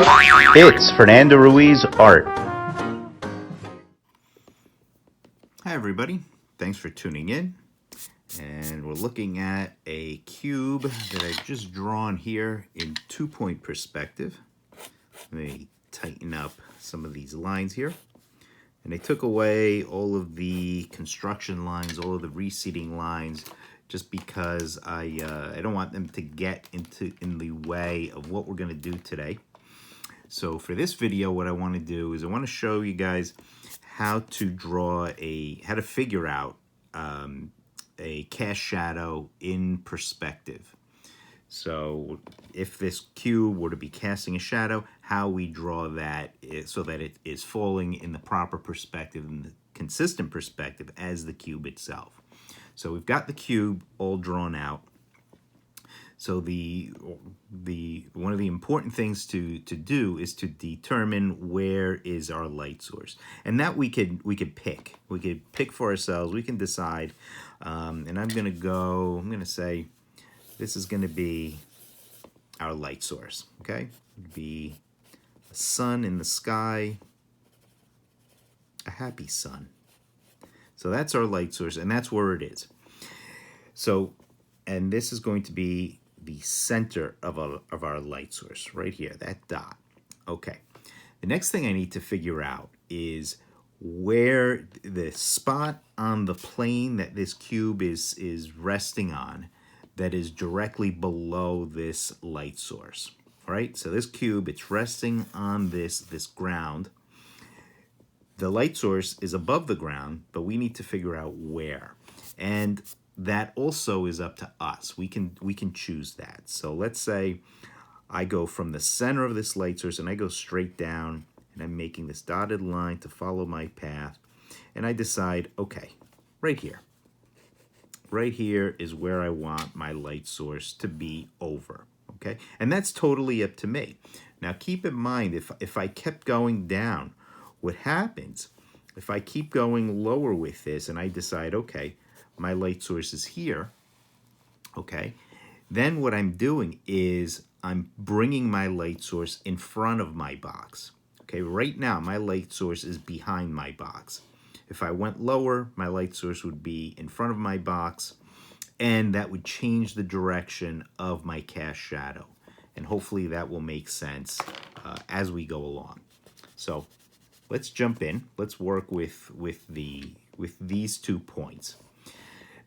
It's Fernando Ruiz Art. Hi everybody, thanks for tuning in. And we're looking at a cube that I've just drawn here in 2-point perspective. Let me tighten up some of these lines here. And I took away all of the construction lines, all of the reseating lines, just because I don't want them to get in the way of what we're going to do today. So for this video, what I want to do is I want to show you guys how to figure out a cast shadow in perspective. So if this cube were to be casting a shadow, how we draw that so that it is falling in the proper perspective and the consistent perspective as the cube itself. So we've got the cube all drawn out. So one of the important things to do is to determine where is our light source, and that we could pick. We could pick for ourselves. We can decide. And I'm gonna say this is gonna be our light source. Okay, it'd be a sun in the sky, a happy sun. So that's our light source, and that's where it is. So, and this is going to be the center of our light source right here, that dot. Okay, the next thing I need to figure out is where the spot on the plane that this cube is resting on that is directly below this light source. All right, so this cube, it's resting on this ground. The light source is above the ground, but we need to figure out where. And that also is up to us. We can choose that. So let's say I go from the center of this light source and I go straight down and I'm making this dotted line to follow my path. And I decide, okay, right here. Right here is where I want my light source to be over. Okay? And that's totally up to me. Now keep in mind, if I kept going down, what happens if I keep going lower with this and I decide, okay, my light source is here, okay, then what I'm doing is I'm bringing my light source in front of my box. Okay, right now my light source is behind my box. If I went lower, my light source would be in front of my box, and that would change the direction of my cast shadow. And hopefully that will make sense as we go along. So let's jump in. Let's work with these 2 points.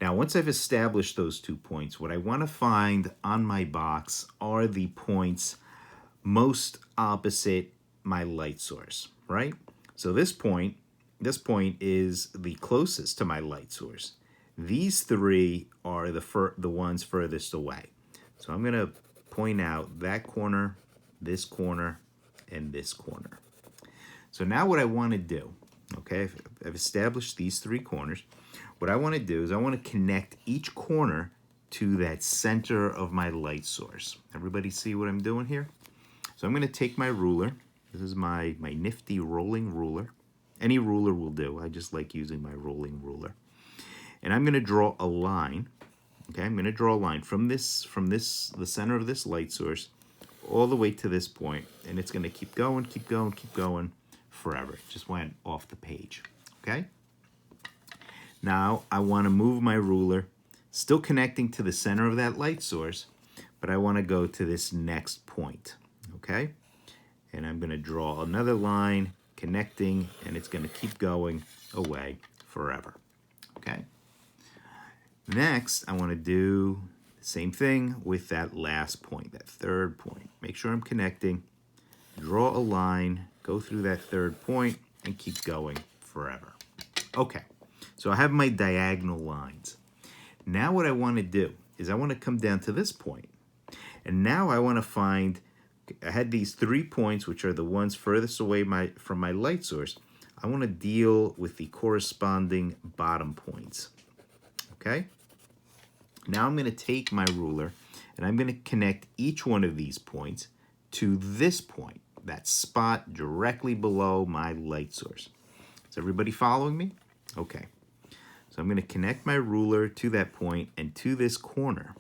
Now, once I've established those 2 points, what I want to find on my box are the points most opposite my light source, right? So this point is the closest to my light source. These 3 are the ones furthest away. So I'm going to point out that corner, and this corner. So now what I want to do, okay, I've established these 3 corners. What I want to do is I want to connect each corner to that center of my light source. Everybody see what I'm doing here? So I'm going to take my ruler. This is my nifty rolling ruler. Any ruler will do. I just like using my rolling ruler. And I'm going to draw a line. Okay, I'm going to draw a line from the center of this light source all the way to this point, and it's going to keep going forever. It just went off the page. Okay? Now I want to move my ruler, still connecting to the center of that light source, but I want to go to this next point. Okay? And I'm going to draw another line connecting, and it's going to keep going away forever. Okay? Next, I want to do the same thing with that last point, that third point. Make sure I'm connecting, draw a line, go through that third point, and keep going forever. Okay, so I have my diagonal lines. Now what I want to do is I want to come down to this point. And now I want to find, I had these 3 points, which are the ones furthest away from my light source. I want to deal with the corresponding bottom points. Okay? Now I'm going to take my ruler and I'm going to connect each one of these points to this point, that spot directly below my light source. Is everybody following me? Okay. So I'm going to connect my ruler to that point and to this corner.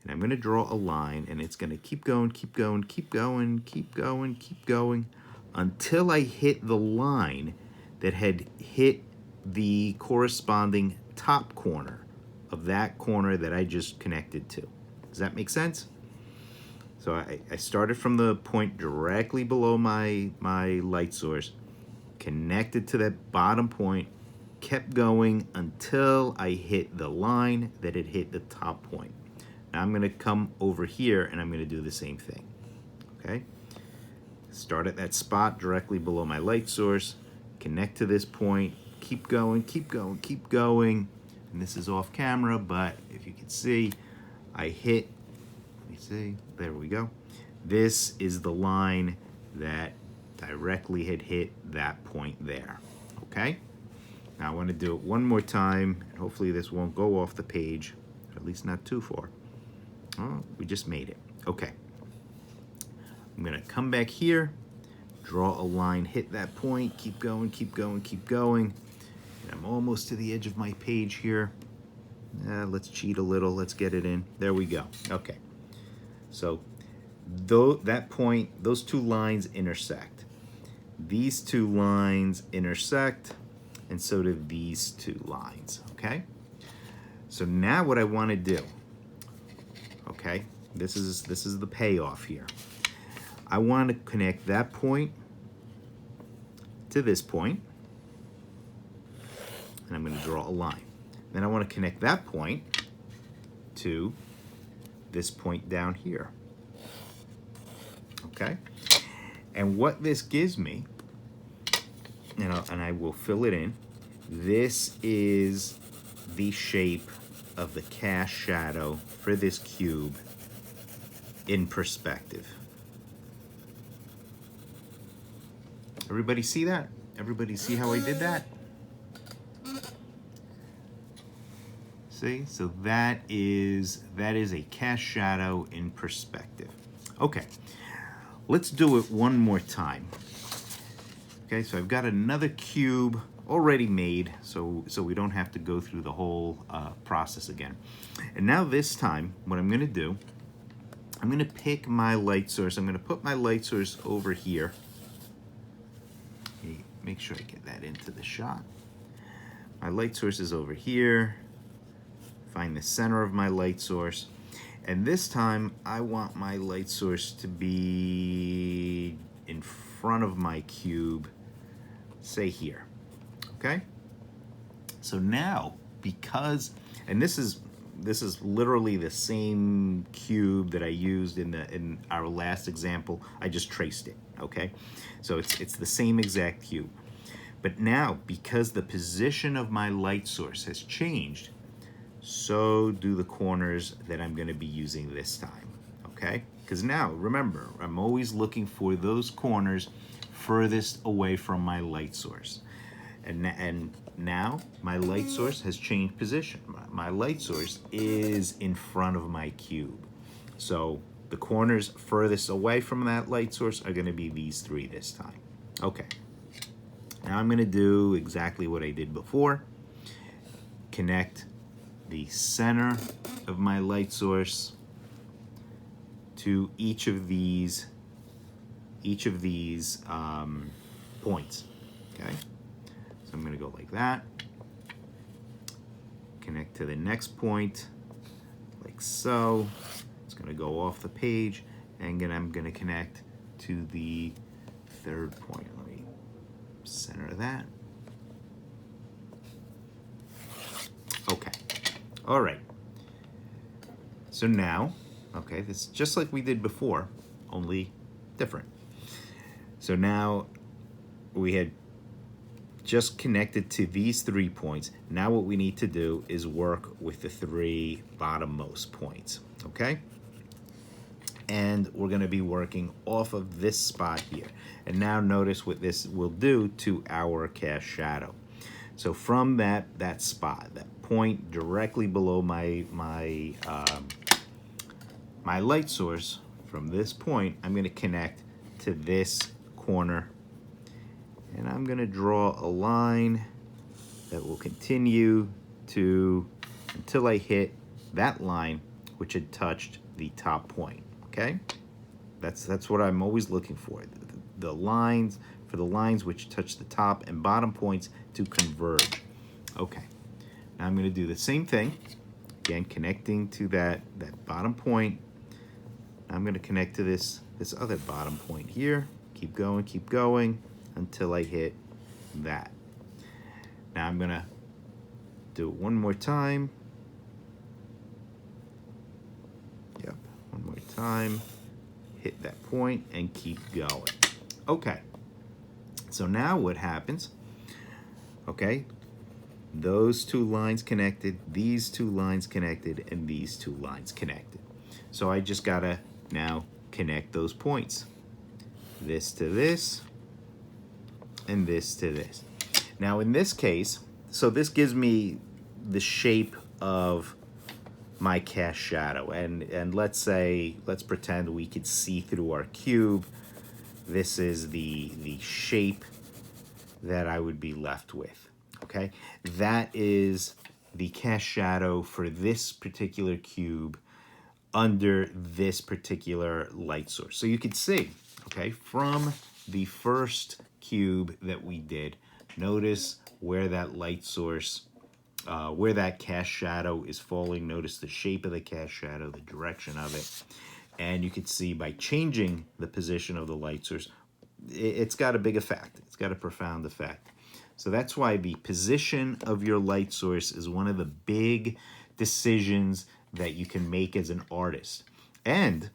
And I'm going to draw a line, and it's going to keep going, keep going, keep going, keep going, keep going, until I hit the line that had hit the corresponding top corner of that corner that I just connected to. Does that make sense? So I started from the point directly below my light source, connected to that bottom point, kept going until I hit the line that had hit the top point. Now I'm going to come over here and I'm going to do the same thing. Okay? Start at that spot directly below my light source, connect to this point, keep going, keep going, keep going. And this is off camera, but if you can see, I hit, let me see, there we go. This is the line that directly had hit that point there. Okay? Now I want to do it one more time, and hopefully this won't go off the page, at least not too far. Oh, we just made it. Okay. I'm going to come back here, draw a line, hit that point, keep going, keep going, keep going. And I'm almost to the edge of my page here. Let's cheat a little. Let's get it in. There we go. Okay. So that point, those two lines intersect. These two lines intersect, and so do these two lines. Okay? So now what I want to do, okay, this is the payoff here. I want to connect that point to this point, and I'm going to draw a line. Then I want to connect that point to this point down here. Okay? And what this gives me, and I will fill it in, this is the shape of the cast shadow for this cube in perspective. Everybody see that? Everybody see how I did that? See? So that is a cast shadow in perspective. Okay. Let's do it one more time. Okay, so I've got another cube already made, so we don't have to go through the whole process again. And now this time, what I'm going to do, I'm going to pick my light source. I'm going to put my light source over here. Make sure I get that into the shot. My light source is over here. Find the center of my light source. And this time, I want my light source to be in front of my cube, say here. Okay? So now, because, and this is literally the same cube that I used in our last example. I just traced it. Okay? So it's the same exact cube. But now, because the position of my light source has changed, so do the corners that I'm going to be using this time. Okay? Because now, remember, I'm always looking for those corners furthest away from my light source. And now my light source has changed position. My light source is in front of my cube. So the corners furthest away from that light source are going to be these three this time. Okay. Now I'm going to do exactly what I did before. Connect the center of my light source to each of these points. Okay. So I'm going to go like that. Connect to the next point, like so. It's going to go off the page, and then I'm going to connect to the third point. Let me center that. Okay. All right. So now, okay, this is just like we did before, only different. So now we had just connected to these 3 points. Now what we need to do is work with the 3 bottommost points, okay? And we're going to be working off of this spot here. And now notice what this will do to our cast shadow. So from that spot, that point directly below my light source, from this point, I'm going to connect to this corner. And I'm going to draw a line that will continue to, until I hit that line which had touched the top point, okay? That's what I'm always looking for. The lines, for the lines which touch the top and bottom points to converge. Okay, now I'm gonna do the same thing. Again, connecting to that bottom point. I'm gonna connect to this other bottom point here. Keep going until I hit that. Now I'm gonna do it one more time. Yep, one more time. Hit that point and keep going. Okay, so now what happens? Okay, those two lines connected, these two lines connected, and these two lines connected. So I just gotta now connect those points. This to this, and this to this. Now in this case, so this gives me the shape of my cast shadow, and let's pretend we could see through our cube. This is the shape that I would be left with. Okay, that is the cast shadow for this particular cube under this particular light source. So you could see, okay, from the first cube that we did, notice where that light source, where that cast shadow is falling. Notice the shape of the cast shadow, the direction of it. And you can see by changing the position of the light source, it's got a big effect. It's got a profound effect. So that's why the position of your light source is one of the big decisions that you can make as an artist. And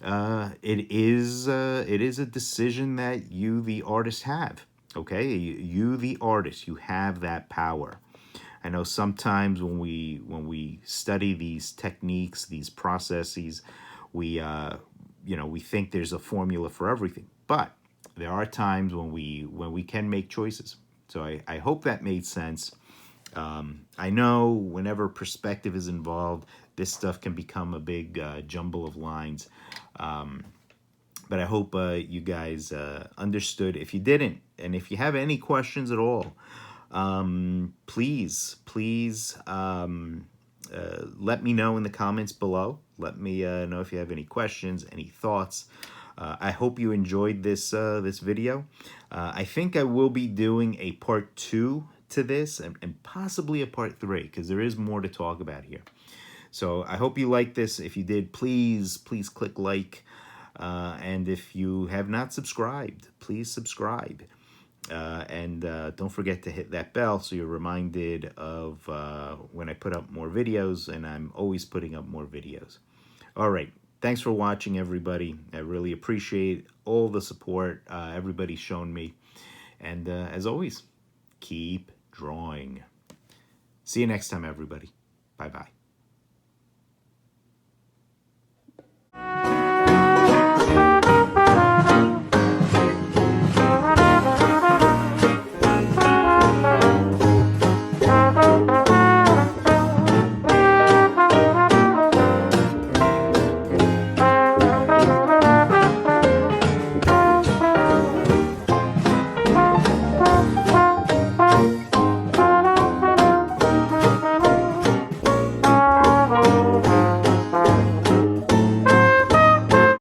it is a decision that you, the artist, have. Okay, you, the artist, you have that power. I know sometimes when we study these techniques, these processes, we we think there's a formula for everything, but there are times when we can make choices. So I hope that made sense. I know whenever perspective is involved, this stuff can become a big jumble of lines. But I hope you guys understood. If you didn't, and if you have any questions at all, please let me know in the comments below. Let me know if you have any questions, any thoughts. I hope you enjoyed this video. I think I will be doing a part 2 to this, and possibly a part 3, because there is more to talk about here. So I hope you liked this. If you did, please click like. And if you have not subscribed, please subscribe. And don't forget to hit that bell so you're reminded of when I put up more videos, and I'm always putting up more videos. All right. Thanks for watching, everybody. I really appreciate all the support everybody's shown me. And as always, keep drawing. See you next time, everybody. Bye-bye.